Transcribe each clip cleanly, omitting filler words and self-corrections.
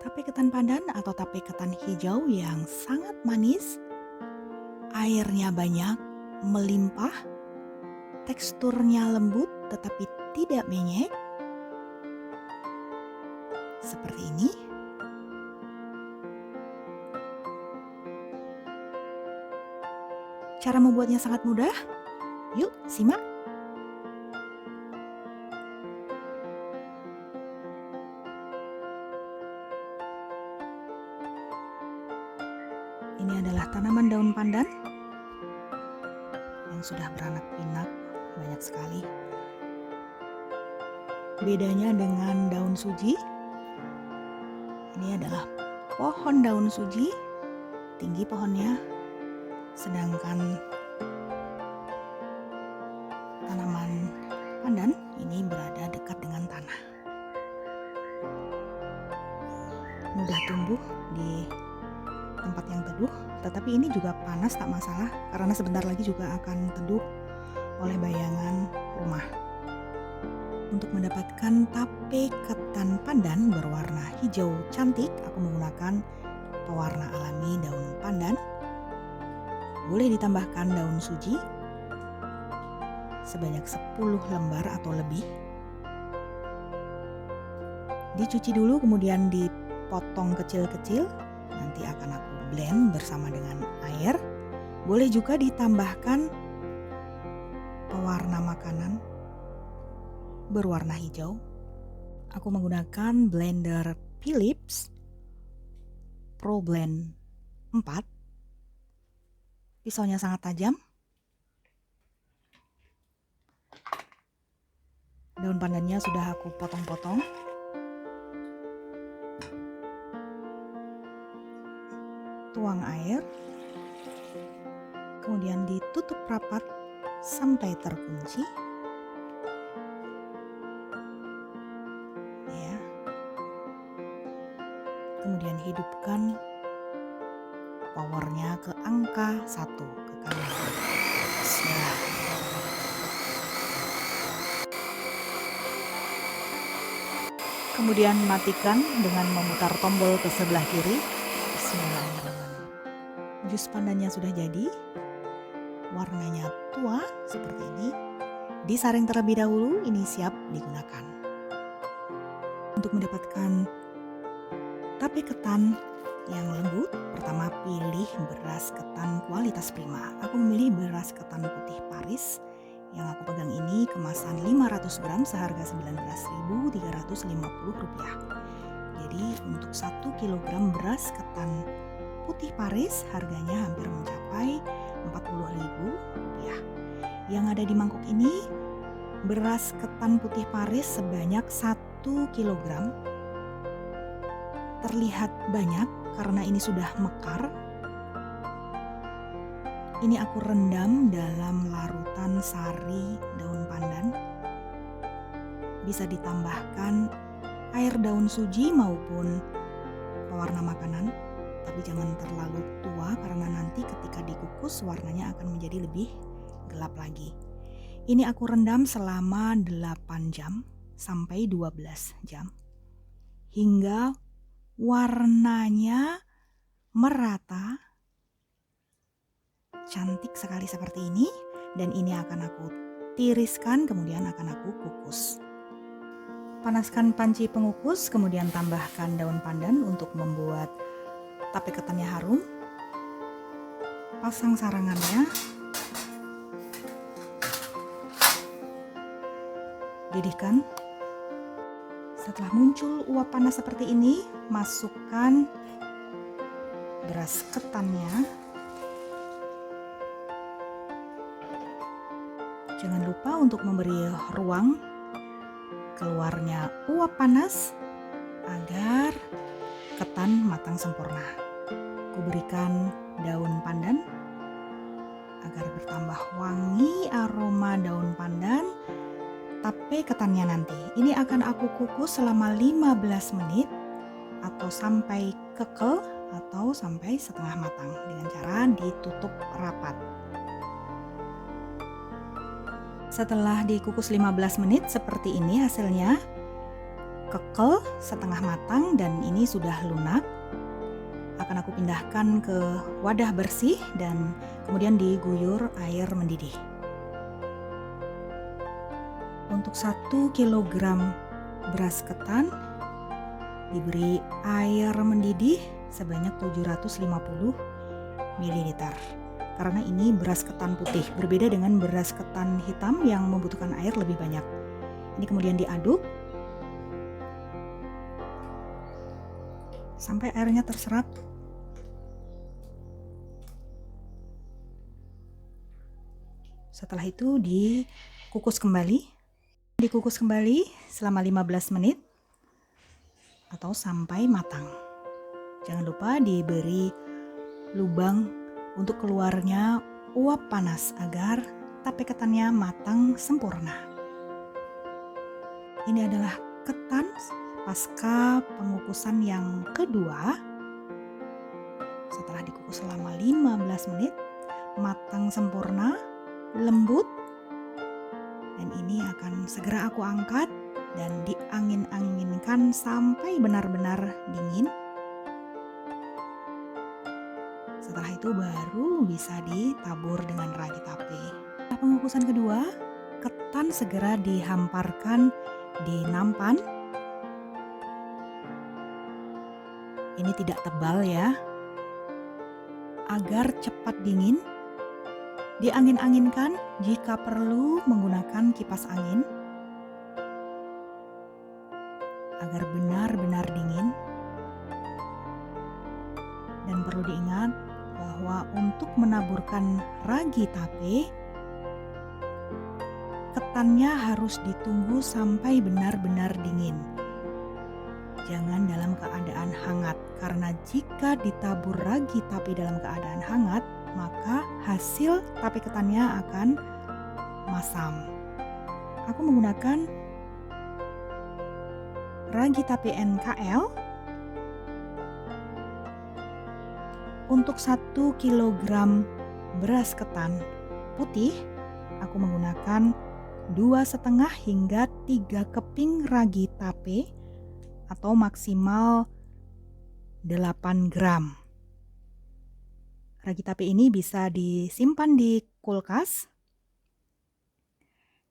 Tape ketan pandan atau tape ketan hijau yang sangat manis, airnya banyak, melimpah, teksturnya lembut tetapi tidak menyek. Seperti ini. Cara membuatnya sangat mudah. Yuk, simak. Ini adalah tanaman daun pandan yang sudah beranak pinak banyak sekali. Bedanya dengan daun suji, ini adalah pohon daun suji, tinggi pohonnya, sedangkan tanaman pandan ini berada dekat dengan tanah. Mudah tumbuh di tempat yang teduh, tetapi ini juga panas tak masalah karena sebentar lagi juga akan teduh oleh bayangan rumah. Untuk mendapatkan tape ketan pandan berwarna hijau cantik, aku menggunakan pewarna alami daun pandan. Boleh ditambahkan daun suji sebanyak 10 lembar atau lebih. Dicuci dulu kemudian dipotong kecil-kecil. Nanti akan aku blend bersama dengan air. Boleh juga ditambahkan pewarna makanan berwarna hijau. Aku menggunakan blender Philips ProBlend 4. Pisaunya sangat tajam. Daun pandannya sudah aku potong-potong. Tuang air. Kemudian ditutup rapat sampai terkunci. Ya. Kemudian hidupkan powernya ke angka 1 ke kanan. Bismillah. Kemudian matikan dengan memutar tombol ke sebelah kiri. Bismillahirrahmanirrahim. Jus pandannya sudah jadi. Warnanya tua seperti ini. Disaring terlebih dahulu, ini siap digunakan. Untuk mendapatkan tape ketan yang lembut, pertama pilih beras ketan kualitas prima. Aku memilih beras ketan putih Paris yang aku pegang ini kemasan 500 gram seharga Rp19.350. Jadi untuk 1 kg beras ketan putih Paris harganya hampir mencapai Rp40.000. Yang ada di mangkuk ini beras ketan putih Paris sebanyak 1 kg. Terlihat banyak karena ini sudah mekar. Ini aku rendam dalam larutan sari daun pandan. Bisa ditambahkan air daun suji maupun pewarna makanan, tapi jangan terlalu tua karena nanti ketika dikukus warnanya akan menjadi lebih gelap lagi. Ini aku rendam selama 8 jam sampai 12 jam hingga warnanya merata, cantik sekali seperti ini. Dan ini akan aku tiriskan, kemudian akan aku kukus. Panaskan panci pengukus, kemudian tambahkan daun pandan untuk membuat tape ketannya harum. Pasang sarangannya. Didihkan. Setelah muncul uap panas seperti ini, masukkan beras ketannya. Jangan lupa untuk memberi ruang keluarnya uap panas agar ketan matang sempurna. Kuberikan daun pandan agar bertambah wangi aroma daun pandan. Tape ketannya nanti ini akan aku kukus selama 15 menit atau sampai kekel atau sampai setengah matang dengan cara ditutup rapat. Setelah dikukus 15 menit seperti ini hasilnya. kekel setengah matang dan ini sudah lunak. Akan aku pindahkan ke wadah bersih dan kemudian diguyur air mendidih. Untuk 1 kilogram beras ketan diberi air mendidih sebanyak 750 ml. Karena ini beras ketan putih, berbeda dengan beras ketan hitam yang membutuhkan air lebih banyak. Ini kemudian diaduk sampai airnya terserap. Setelah itu dikukus kembali. Dikukus kembali selama 15 menit atau sampai matang. Jangan lupa diberi lubang untuk keluarnya uap panas agar tape ketannya matang sempurna. Ini adalah ketan pasca pengukusan yang kedua. Setelah dikukus selama 15 menit, matang sempurna, lembut. Dan ini akan segera aku angkat dan diangin-anginkan sampai benar-benar dingin. Setelah itu baru bisa ditabur dengan ragi tape. Setelah pengukusan kedua, ketan segera dihamparkan di nampan. Ini tidak tebal ya, agar cepat dingin. Diangin-anginkan jika perlu menggunakan kipas angin agar benar-benar dingin. Dan perlu diingat bahwa untuk menaburkan ragi tape, ketannya harus ditunggu sampai benar-benar dingin. Jangan dalam keadaan hangat, karena jika ditabur ragi tape dalam keadaan hangat, maka hasil tape ketannya akan masam. Aku menggunakan ragi tape NKL. Untuk 1 kilogram beras ketan putih, aku menggunakan 2,5 hingga 3 keping ragi tape atau maksimal 8 gram. Ragi tape ini bisa disimpan di kulkas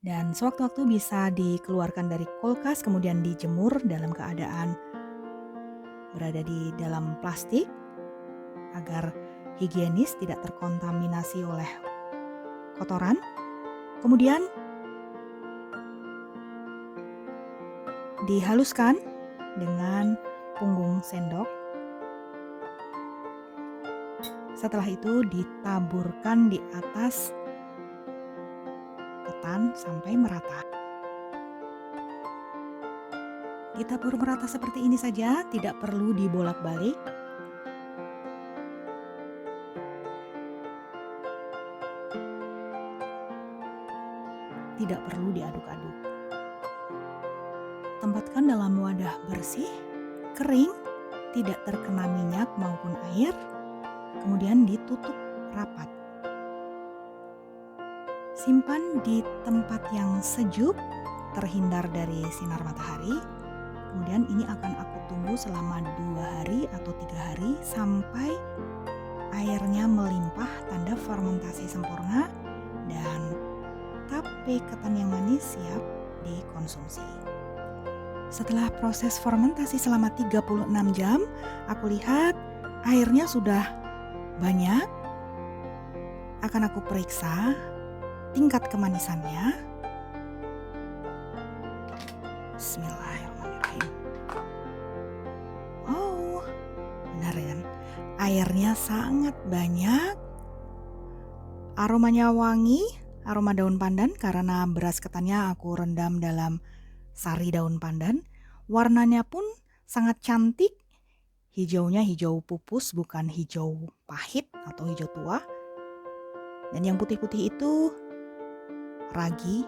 dan sewaktu-waktu bisa dikeluarkan dari kulkas kemudian dijemur dalam keadaan berada di dalam plastik agar higienis, tidak terkontaminasi oleh kotoran. Kemudian dihaluskan dengan punggung sendok. Setelah itu ditaburkan di atas ketan sampai merata. Ditabur merata seperti ini saja, tidak perlu dibolak-balik. Tidak perlu diaduk-aduk. Tempatkan dalam wadah bersih, kering, tidak terkena minyak maupun air, kemudian ditutup rapat. Simpan di tempat yang sejuk, terhindar dari sinar matahari. Kemudian ini akan aku tunggu selama 2 hari atau 3 hari sampai airnya melimpah, tanda fermentasi sempurna dan tape ketan yang manis siap dikonsumsi. Setelah proses fermentasi selama 36 jam, aku lihat airnya sudah banyak. Akan aku periksa tingkat kemanisannya. Bismillahirrahmanirrahim. Oh, benar kan? Airnya sangat banyak. Aromanya wangi, aroma daun pandan karena beras ketannya aku rendam dalam sari daun pandan. Warnanya pun sangat cantik. Hijaunya hijau pupus, bukan hijau pahit atau hijau tua. Dan yang putih-putih itu ragi.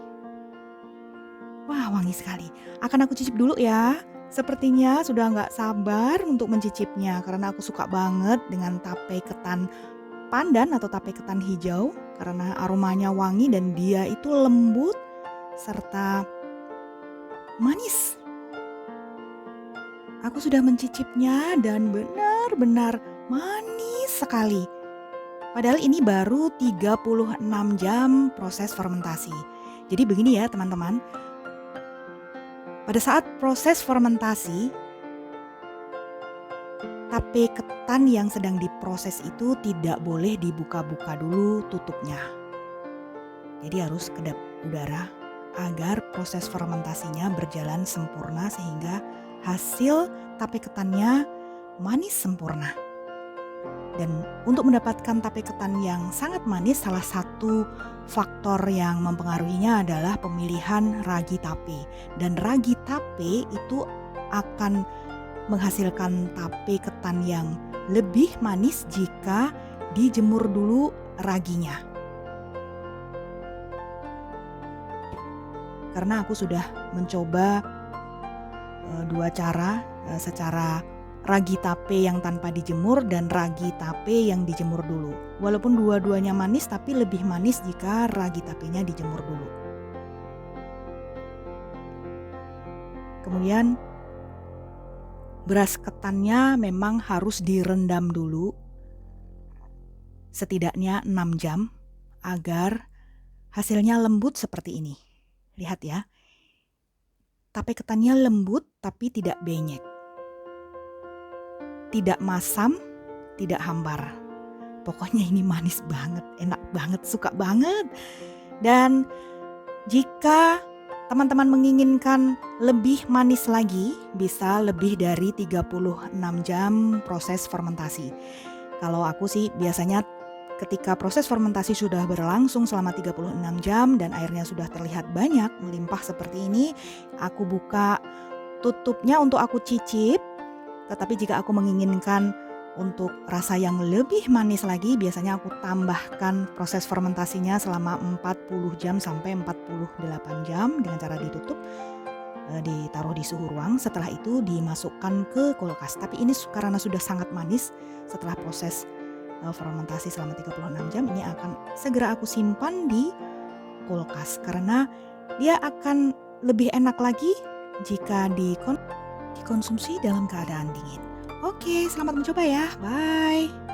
Wah, wangi sekali. Akan aku cicip dulu ya. Sepertinya sudah nggak sabar untuk mencicipnya karena aku suka banget dengan tape ketan pandan atau tape ketan hijau karena aromanya wangi dan dia itu lembut serta manis. Aku sudah mencicipnya dan benar-benar manis sekali. Padahal ini baru 36 jam proses fermentasi. Jadi begini ya teman-teman, pada saat proses fermentasi, tape ketan yang sedang diproses itu tidak boleh dibuka-buka dulu tutupnya. Jadi harus kedap udara agar proses fermentasinya berjalan sempurna sehingga hasil tape ketannya manis sempurna. Dan untuk mendapatkan tape ketan yang sangat manis, salah satu faktor yang mempengaruhinya adalah pemilihan ragi tape. Dan ragi tape itu akan menghasilkan tape ketan yang lebih manis jika dijemur dulu raginya. Karena aku sudah mencoba dua cara, secara ragi tape yang tanpa dijemur dan ragi tape yang dijemur dulu. Walaupun dua-duanya manis, tapi lebih manis jika ragi tapenya dijemur dulu. Kemudian beras ketannya memang harus direndam dulu setidaknya 6 jam agar hasilnya lembut seperti ini. Lihat ya, tape ketannya lembut tapi tidak benyek. Tidak masam, tidak hambar. Pokoknya ini manis banget, enak banget, suka banget. Dan jika teman-teman menginginkan lebih manis lagi, bisa lebih dari 36 jam proses fermentasi. Kalau aku sih biasanya ketika proses fermentasi sudah berlangsung selama 36 jam dan airnya sudah terlihat banyak melimpah seperti ini, aku buka tutupnya untuk aku cicip. Tetapi jika aku menginginkan untuk rasa yang lebih manis lagi, biasanya aku tambahkan proses fermentasinya selama 40 jam sampai 48 jam dengan cara ditutup, ditaruh di suhu ruang. Setelah itu dimasukkan ke kulkas. Tapi ini karena sudah sangat manis, setelah proses fermentasi selama 36 jam, ini akan segera aku simpan di kulkas karena dia akan lebih enak lagi jika dikonsumsi dalam keadaan dingin. Oke, selamat mencoba ya. Bye.